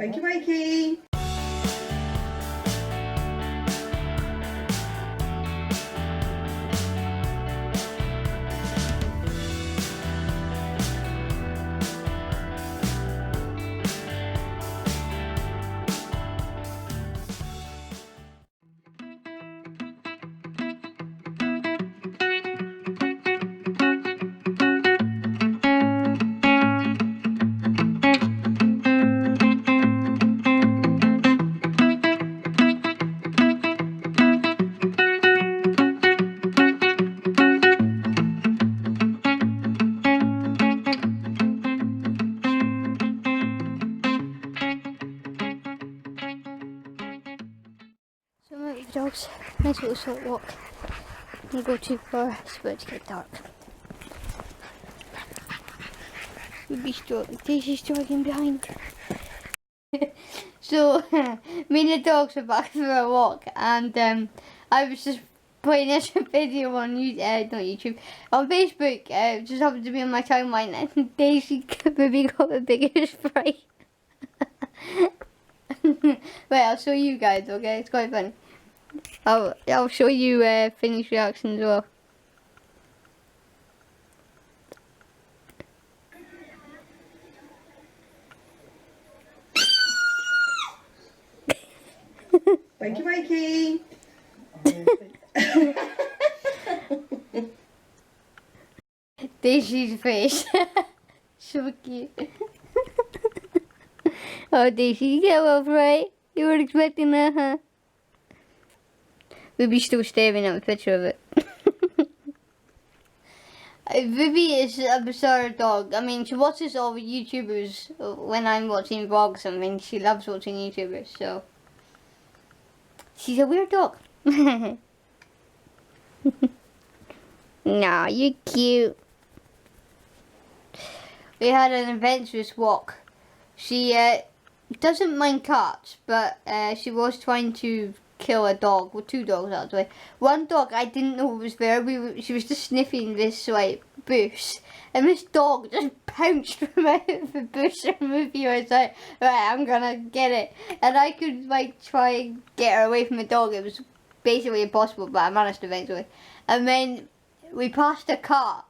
Thank you, Mikey. So I'm out with the dogs, nice little short walk. Don't go too far, it's about to get dark. Daisy's dragging behind. So, me and the dogs were back for a walk, and I was just playing this video on YouTube, not YouTube, on Facebook. Just happened to be on my timeline, and Daisy maybe got the biggest fright. Wait, I'll show you guys, okay? It's quite funny. I'll show you Finney's reaction as well. Thank you, Mikey. Daisy's face. So cute. Oh, Daisy, you get well, right? You weren't expecting that, huh? Ruby's still staring at a picture of it. Ruby is a bizarre dog. I mean, she watches all the YouTubers when I'm watching vlogs. I mean, she loves watching YouTubers, so she's a weird dog. Nah, you're cute. We had an adventurous walk. She doesn't mind cats, but she was trying to kill a dog, well, two dogs actually. One dog I didn't know was there. She was just sniffing this like bush, and this dog just pounced from out of the bush and moved. I was like, right, I'm gonna get it, and I could like try and get her away from the dog. It was basically impossible, but I managed eventually. And then we passed a cat,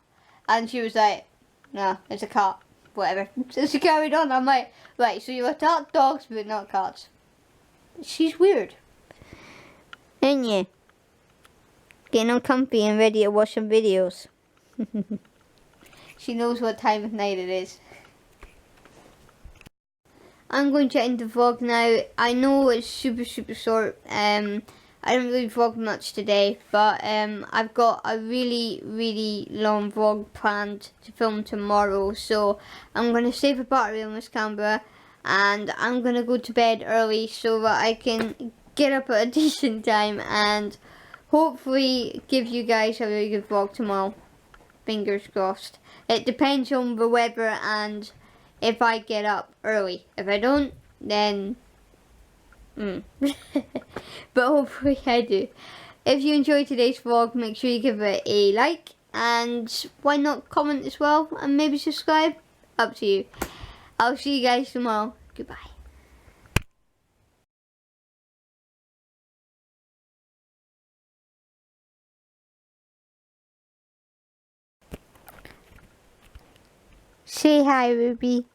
and she was like, no, it's a cat, whatever. So she carried on. I'm like, right, so you attack dogs but not cats. She's weird. Ain't you? Getting all comfy and ready to watch some videos. She knows what time of night it is. I'm going to end the vlog now. I know it's super short. I didn't really vlog much today, but I've got a really long vlog planned to film tomorrow. So I'm going to save a battery on this camera, and I'm going to go to bed early so that I can get up at a decent time and hopefully give you guys a really good vlog tomorrow. Fingers crossed. It depends on the weather and if I get up early. If I don't, then but hopefully I do. If you enjoyed today's vlog, make sure you give it a like, and why not comment as well and maybe subscribe. Up to you. I'll see you guys tomorrow. Goodbye. Say hi, Ruby.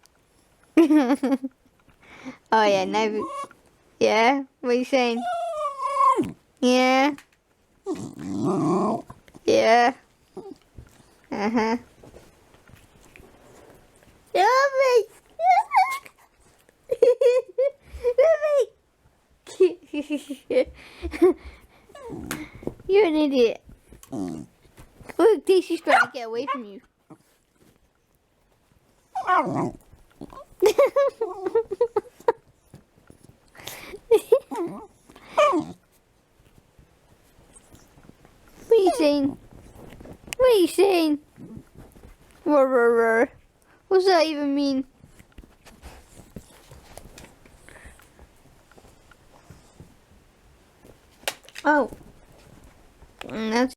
Oh yeah, now. Yeah, what are you saying? Yeah. Yeah. Uh-huh. Ruby! Ruby! You're an idiot. Look, Daisy's trying to get away from you. What are you saying? What are you saying? What's that even mean? Oh. That's